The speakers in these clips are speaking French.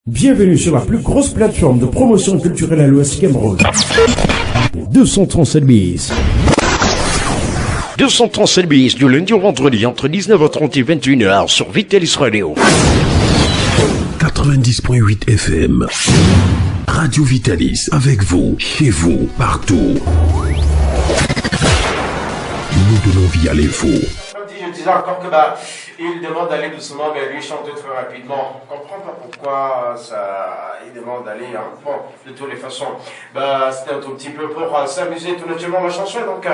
Bienvenue sur la plus grosse plateforme de promotion culturelle à l'Ouest Cameroun. 237 bis. 237 bis du lundi au vendredi entre 19h30 et 21h sur Vitalis Radio. 90.8 FM. Radio Vitalis, avec vous, chez vous, partout. Nous donnons vie à l'info. Je disais encore que il demande d'aller doucement, mais lui chante très rapidement. Je ne comprends pas pourquoi il demande d'aller. Bon, de toutes les façons, c'était un tout petit peu pour s'amuser tout naturellement. La chanson est donc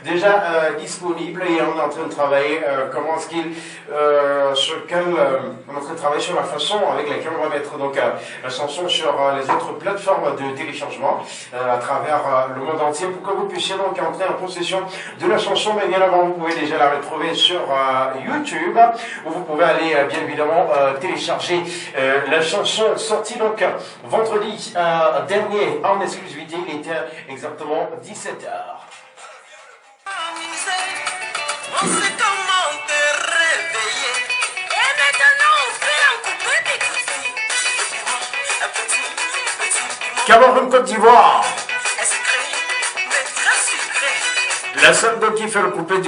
déjà disponible et on est en train de travailler. Comment est-ce qu'il, on est en train de travailler sur la façon avec laquelle on va mettre donc la chanson sur les autres plateformes de téléchargement à travers le monde entier pour que vous puissiez donc entrer en possession de la chanson. Mais bien avant, vous pouvez déjà la retrouver sur YouTube, où vous pouvez aller bien évidemment télécharger la chanson sortie donc vendredi dernier en exclusivité. Il était exactement 17h. On sait comment te réveiller. Et maintenant on fait un coupé des petits. Cameroun, Côte d'Ivoire. La seule donc qui fait le coupé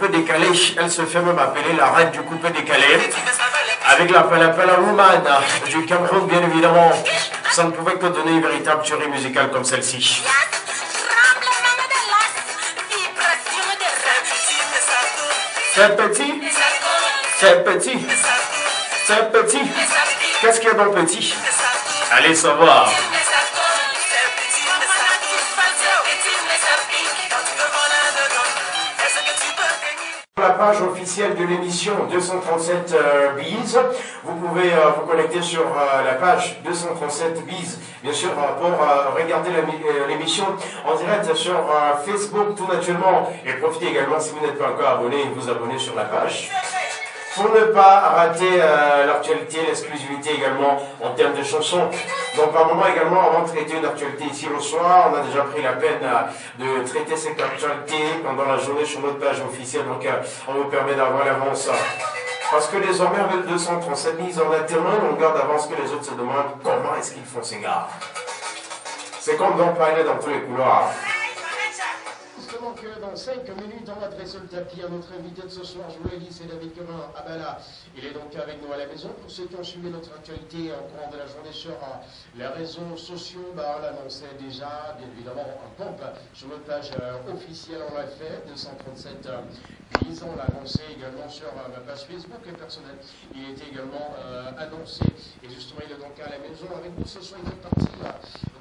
décalé, elle se fait même appeler la reine du coupé décalé. Avec l'appel à woman du Cameroun, bien évidemment, ça ne pouvait que donner une véritable tuerie musicale comme celle-ci. C'est petit, c'est petit, c'est petit. Qu'est-ce qu'il y a dans le petit? Allez savoir. La page officielle de l'émission 237 bis. Vous pouvez vous connecter sur la page 237 bis, bien sûr, pour regarder l'émission en direct sur Facebook tout naturellement. Et profitez également, si vous n'êtes pas encore abonné, vous abonner sur la page. Pour ne pas rater l'actualité, l'exclusivité également en termes de chansons. Donc par moment également, avant de traiter une actualité ici le soir, on a déjà pris la peine de traiter cette actualité pendant la journée sur notre page officielle. Donc on vous permet d'avoir l'avance. Parce que désormais avec 237 mises, on a tellement de longueur d'avance que les autres se demandent comment est-ce qu'ils font ces gars. C'est comme dans parler dans tous les couloirs. Que dans 5 minutes, on va dresser le tapis à notre invité de ce soir, Joël, c'est David Kevin Abala. Il est donc avec nous à la maison. Pour ceux qui ont suivi notre actualité au courant de la journée sur les réseaux sociaux, on l'annonçait déjà, bien évidemment, en pompe sur notre page officielle, on l'a fait, 237 bis. On l'a annoncé également sur ma page Facebook personnelle. Il était également annoncé, et justement, il est donc à la maison avec nous ce soir. Il fait partie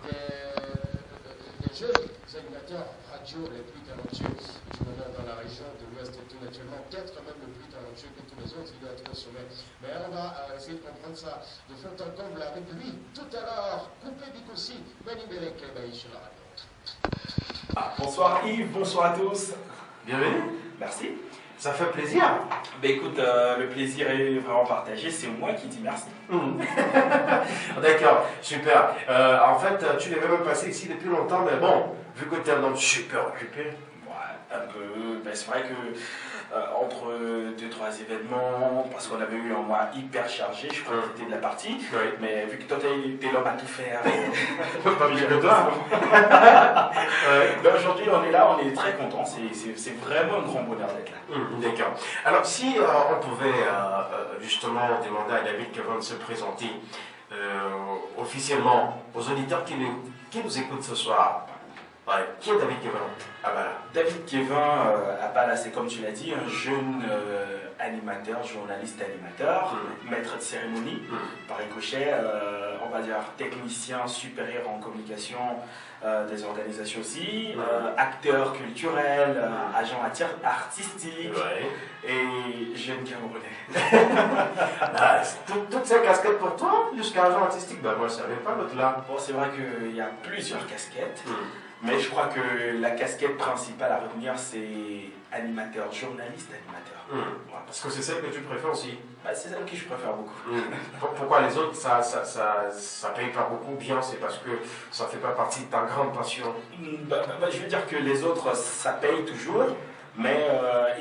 des jeunes animateurs radio les plus talentueux du moment dans la région de l'Ouest et tout naturellement, peut-être même le plus talentueux que tous les autres, il doit être au sommet. Mais on va essayer de comprendre ça de fond en comble avec lui tout à l'heure. Coupé Bikossi, Manibelek sur la radio. Bonsoir Yves, bonsoir à tous. Bienvenue. Merci. Ça fait plaisir. Écoute, le plaisir est vraiment partagé, c'est moi qui dis merci. D'accord, super. En fait, tu devais même passer ici depuis longtemps, mais bon, vu que tu es un homme super occupé. Ouais, un peu. C'est vrai que entre 2-3 événements, parce qu'on avait eu un mois hyper chargé, je crois que c'était de la partie, oui. Mais vu que toi t'es l'homme à tout faire, pas bien de toi. Aujourd'hui on est là, on est très contents, c'est vraiment un grand bonheur d'être là. D'accord. Alors si on pouvait justement demander à David Kevin de se présenter officiellement aux auditeurs qui nous écoutent ce soir. Ouais. Qui est David Kevin Abala? David Kevin Abala, c'est comme tu l'as dit, un jeune animateur, journaliste animateur, maître de cérémonie, par ricochet, on va dire technicien supérieur en communication des organisations aussi, acteur culturel, agent artistique, et jeune Camerounais. Toutes ces casquettes pour toi, jusqu'à agent artistique, moi je ne savais pas l'autre là. Bon, c'est vrai qu'il y a plusieurs casquettes. Mais je crois que la casquette principale à retenir, c'est animateur, journaliste animateur. Ouais, parce que c'est celle que tu préfères aussi. C'est celle que je préfère beaucoup. Pourquoi les autres, ça paye pas beaucoup bien? C'est parce que ça fait pas partie de ta grande passion. Je veux dire que les autres, ça paye toujours. Mais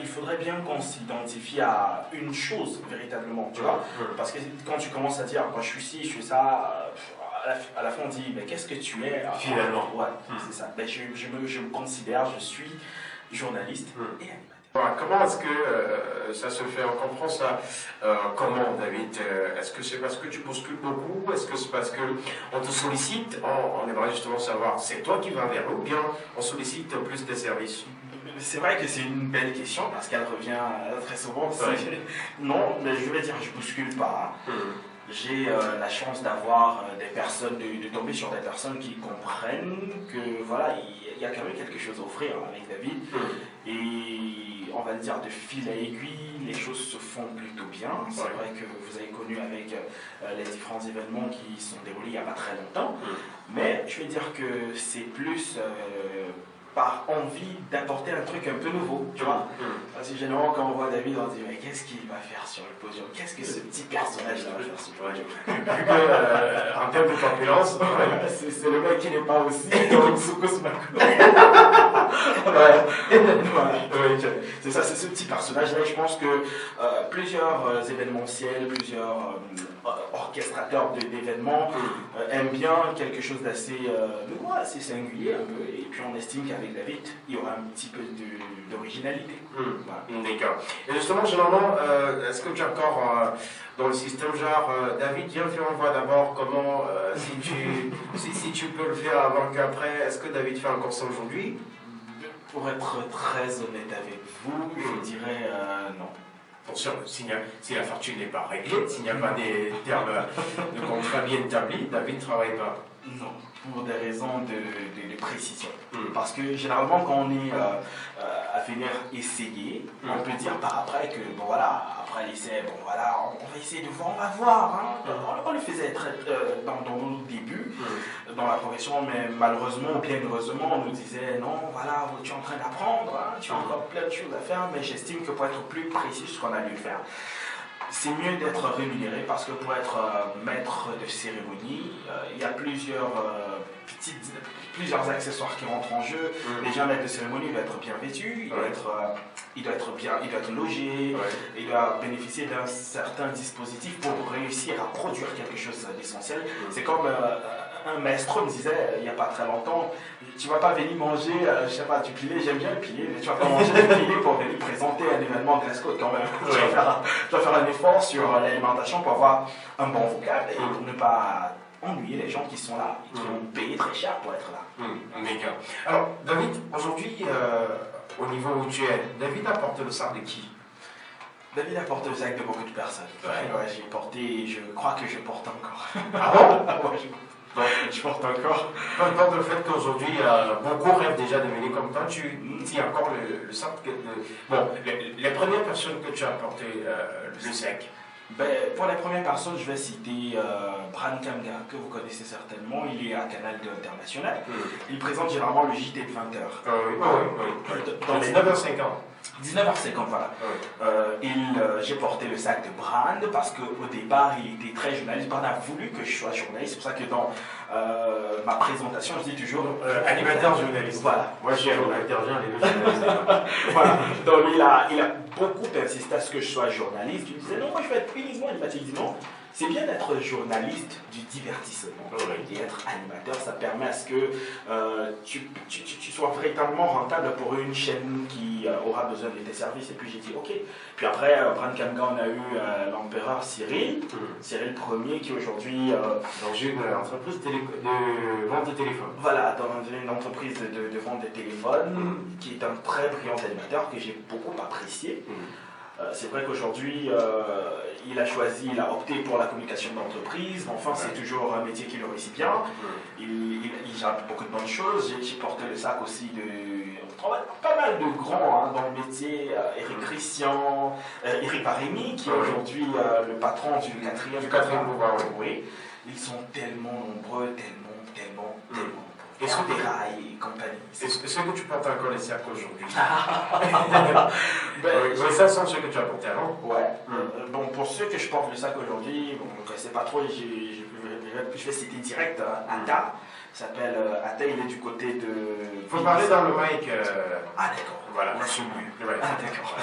il faudrait bien qu'on s'identifie à une chose véritablement, tu vois. Parce que quand tu commences à dire, moi je suis ci, je suis ça, à la fin on dit, mais qu'est-ce que tu es finalement? Ouais, c'est ça. Ben, je me considère, je suis journaliste et animateur. Comment est-ce que ça se fait? On comprend ça comment, David? Est-ce que c'est parce que tu bouscules beaucoup? Est-ce que c'est parce qu'on te sollicite? On aimerait justement savoir, c'est toi qui vas vers eux ou bien on sollicite plus tes services? C'est vrai que c'est une belle question parce qu'elle revient très souvent. Ouais. Non, mais je vais dire, je bouscule pas. J'ai la chance d'avoir des personnes, de tomber sur des personnes qui comprennent que voilà, il y a quand même quelque chose à offrir avec David. Et on va dire de fil à aiguille, les choses se font plutôt bien. C'est vrai que vous avez connu avec les différents événements qui sont déroulés il n'y a pas très longtemps. Mais je vais dire que c'est plus par envie d'apporter un truc un peu nouveau, tu vois. Parce que généralement quand on voit David, on se dit mais qu'est-ce qu'il va faire sur le podium? Qu'est-ce que ce petit personnage-là va faire sur le podium? En termes de corpulence, c'est le mec qui n'est pas aussi Soukous Mako. C'est ça, c'est ce petit personnage-là. Je pense que plusieurs événementiels, plusieurs orchestrateurs d'événements aiment bien quelque chose d'assez assez singulier un peu. Et puis on estime qu'avec David, il y aura un petit peu d'originalité. Voilà. D'accord. Et justement, généralement, est-ce que tu es encore dans le système genre, David, viens faire un voix d'abord, comment, si tu peux le faire avant qu'après, est-ce que David fait encore ça aujourd'hui? Pour être très honnête avec vous, je dirais non. Attention, si la fortune n'est pas réglée, s'il n'y a pas des termes de contrat bien établis, David ne travaille pas. Non, pour des raisons de précision. Parce que généralement, quand on est à venir essayer, on peut dire par après que, bon voilà, après l'essai, bon voilà, on va essayer de voir, on va voir. Hein. On le faisait très, dans nos débuts, dans la progression, mais malheureusement ou bien heureusement, on nous disait non, voilà, tu es en train d'apprendre, hein, tu as encore plein de choses à faire, mais j'estime que pour être plus précis sur ce qu'on a dû faire, c'est mieux d'être rémunéré parce que pour être maître de cérémonie, il y a plusieurs accessoires qui rentrent en jeu. Déjà, un maître de cérémonie, il doit être bien vêtu, il doit être logé, il doit bénéficier d'un certain dispositif pour réussir à produire quelque chose d'essentiel. C'est comme un maestro me disait il n'y a pas très longtemps, tu ne vas pas venir manger, je sais pas, du pilé, j'aime bien le pilé, mais tu ne vas pas manger du pilé pour venir présenter un événement de Glasgow quand même. Tu vas faire un effort sur l'alimentation pour avoir un bon vocable et pour ne pas ennuyer les gens qui sont là, et qui ont payé très cher pour être là. D'accord. Alors, David, aujourd'hui, au niveau où tu es, David a porté le sac de qui? David a porté le sac de beaucoup de personnes. J'ai porté, je crois que je porte encore. Ah bon? Donc, je porte encore. Peu importe le fait qu'aujourd'hui, beaucoup rêvent déjà de venir comme toi, tu tiens encore le sac de... Bon, les premières personnes que tu as porté le sac. Ben, pour les premières personnes, je vais citer Bran Kamga, que vous connaissez certainement. Il est à Canal International. Il présente généralement le JT de 20h. Oui. Dans les 9h50. 19h50, voilà. J'ai porté le sac de Brand parce qu'au départ, il était très journaliste. Brand a voulu que je sois journaliste. C'est pour ça que dans ma présentation, je dis toujours animateur journaliste. Voilà. Moi, je suis animateur journaliste. Voilà. Donc, il a beaucoup insisté à ce que je sois journaliste. Il me disait non, moi je vais être uniquement animateur. Il dit non. C'est bien d'être journaliste du divertissement et être animateur, ça permet à ce que tu sois véritablement rentable pour une chaîne qui aura besoin de tes services. Et puis j'ai dit ok. Puis après, Brand Kamga, on a eu l'empereur Cyril Ier qui aujourd'hui dans une entreprise de vente de téléphone. Voilà, dans une entreprise de vente de téléphone qui est un très brillant animateur que j'ai beaucoup apprécié. C'est vrai qu'aujourd'hui, il a opté pour la communication d'entreprise. Enfin, c'est toujours un métier qui le réussit bien. Il gère beaucoup de bonnes choses. J'ai porté le sac aussi de pas mal de grands dans le métier. Eric Christian, Eric Barimi, qui est aujourd'hui le patron du quatrième pouvoir. Oui. Ils sont tellement nombreux, tellement. Est-ce que des rails et compagnie. Est-ce que tu portes encore les sacs aujourd'hui? Oui, ça sont ceux que tu as portés avant. Ouais. Bon, pour ceux que je porte le sac aujourd'hui, bon, je ne sais pas trop, je vais citer direct Ata. Il s'appelle Ata, il est du côté de. Il faut parler dans le mic. Ah, d'accord. Voilà. Monsieur Mieux. Ouais. Ah, d'accord.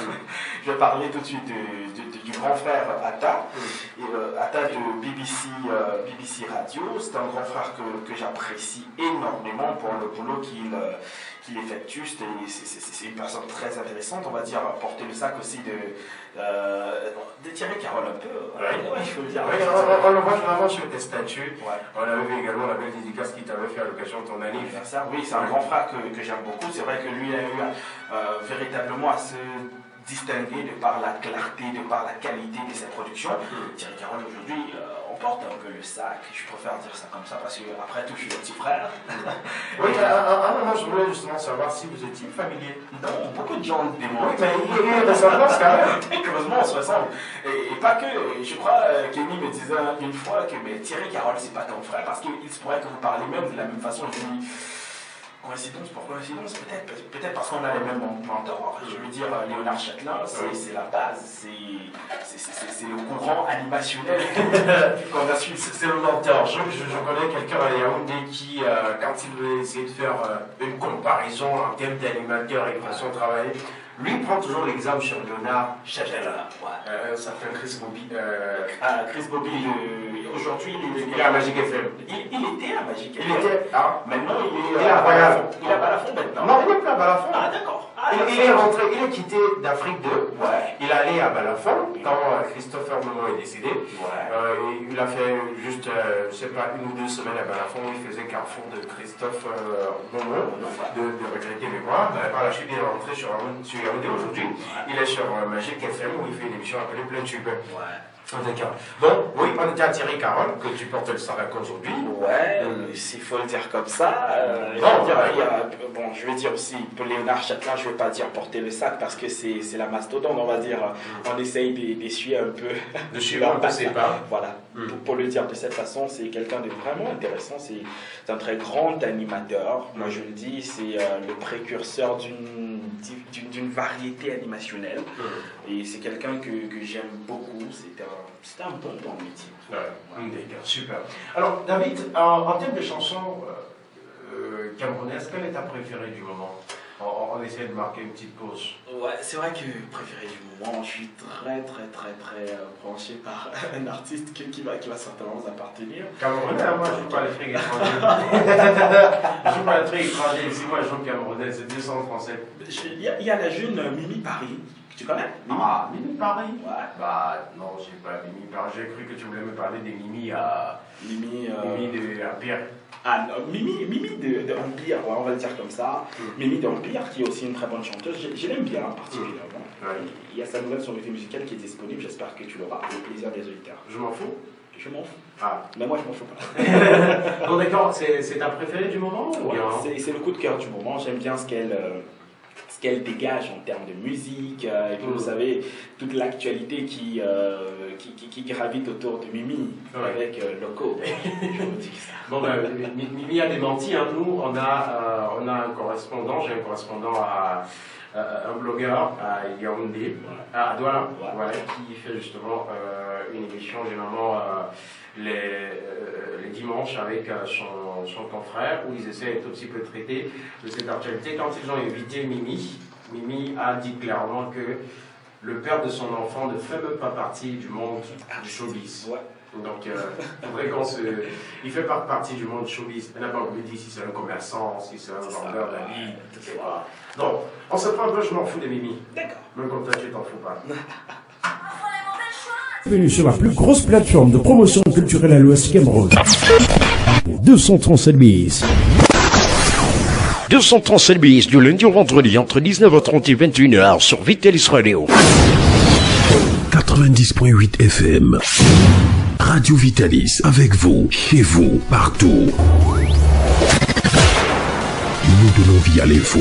Je vais parler tout de suite du grand frère Atta. Et, Atta de BBC Radio. C'est un grand frère que j'apprécie énormément pour le boulot qu'il effectue. C'est une personne très intéressante, on va dire, porter le sac aussi de Thierry Carole un peu. Ouais. Je veux dire. Ouais, on le voit vraiment sur tes statuts. Ouais. On avait vu également la belle dédicace qu'il t'avait fait à l'occasion de ton anniversaire. Oui, c'est un grand frère que j'aime beaucoup. C'est vrai que lui a eu véritablement à se distinguer de par la clarté, de par la qualité de ses productions. Thierry Carole aujourd'hui, on porte un peu le sac. Je préfère dire ça comme ça parce que après tout, je suis le petit frère. Oui, à un moment, je voulais justement savoir si vous étiez familier. Non, beaucoup de gens le demandent. Oui, mais il y a une ressemblance quand même. Heureusement, on se ressemble. Et pas que, je crois, Kenny me disait une fois que Thierry Carole, c'est pas ton frère parce qu'il se pourrait que vous parlez même de la même façon. Je lui dis, coïncidence pour coïncidence, peut-être parce qu'on a les mêmes mentors. Je veux dire, Léonard Châtelain, c'est la base, c'est le courant animationnel qu'on a suivi. C'est le mentor. Je connais quelqu'un à Yaoundé qui, quand il veut essayer de faire une comparaison en termes d'animateur et de façon de travailler, lui prend toujours l'exemple sur Léonard Châtelain. Ça fait Chris Bobby. Chris Bobby, aujourd'hui, il est à Magic FM. Il était à Magic FM. Il était. Maintenant, il est à Balafon. Il est à Balafon maintenant. Non, il n'est plus à Balafon. Ah, d'accord. Il est rentré, il est quitté d'Afrique 2. Ouais. Il est allé à Balafon quand Christopher Momo est décédé. Ouais. Il a fait juste, je sais pas, 1 ou 2 semaines à Balafon. Il faisait carrefour de Christophe Momo, de regretter mémoire. Par la suite, il est rentré sur Yaoundé aujourd'hui. Il est sur Magic FM où il fait une émission appelée Plein Tube. Ouais. D'accord. Donc, oui, on était à Thierry Carole, que tu portes le sac aujourd'hui. Ouais, s'il faut le dire comme ça. Je vais dire aussi, pour Léonard Châtelain, je ne vais pas dire porter le sac parce que c'est la mastodonte, on va dire. On essaye d'essuyer un peu. De suivre un peu ses pas. Voilà. Pour le dire de cette façon, c'est quelqu'un de vraiment intéressant. C'est un très grand animateur. Moi, je le dis, c'est le précurseur d'une variété animationnelle. Et c'est quelqu'un que j'aime beaucoup. C'est un bon dans le métier. D'accord, super. Alors, David, en termes de chansons camerounaises, quelle est ta préférée du moment? On essaie de marquer une petite pause. Ouais, c'est vrai que préféré du moment, je suis très branché par un artiste qui va certainement vous appartenir. Camerounais, moi je joue pas les trucs étrangers. Je joue pas les trucs étrangers. Si moi je joue camerounais, c'est 200 français. Il y a la jeune Mimi Paris. Tu connais Mimi? Mimi Paris? Ouais. Bah non, j'ai pas Mimi Paris. J'ai cru que tu voulais me parler des Mimi à. Mimi de Empire. Ah non, Mimi de Empire, ouais, on va le dire comme ça. Mimi de Empire, qui est aussi une très bonne chanteuse. Je l'aime bien particulièrement. Il y a sa nouvelle sonorité musicale qui est disponible. J'espère que tu l'auras au plaisir des auditeurs. Je m'en fous? Je m'en fous. Ah. Mais moi, je m'en fous pas. Bon, d'accord, c'est ta préférée du moment? Ouais, c'est le coup de cœur du moment. J'aime bien ce qu'elle dégage en termes de musique, et puis vous savez, toute l'actualité qui gravite autour de Mimi, avec Loco. Je vous dis ça. Bon, Mimi a démenti, hein. Nous, on a un correspondant, j'ai un correspondant un blogueur à Yaoundé, à Douala, voilà, qui fait justement une émission généralement les dimanches avec son confrère où ils essaient tout petit peu de traiter de cette actualité. Quand ils ont invité Mimi a dit clairement que le père de son enfant ne fait même pas partie du monde du showbiz. Ouais. Donc, il faudrait il fait pas partie du monde showbiz. Elle n'a pas voulu dire si c'est un commerçant, si c'est un vendeur d'habits, etc. Donc, on se prend un peu, je m'en fous de Mimi. D'accord. Même comme toi, tu t'en fous pas. Bienvenue sur la plus grosse plateforme de promotion culturelle à l'Ouest Cameroun. 237 bis. 237 bis du lundi au vendredi entre 19h30 et 21h sur Vitalis Radio. 90.8 FM. Radio Vitalis, avec vous, chez vous, partout. Nous donnons vie à l'info.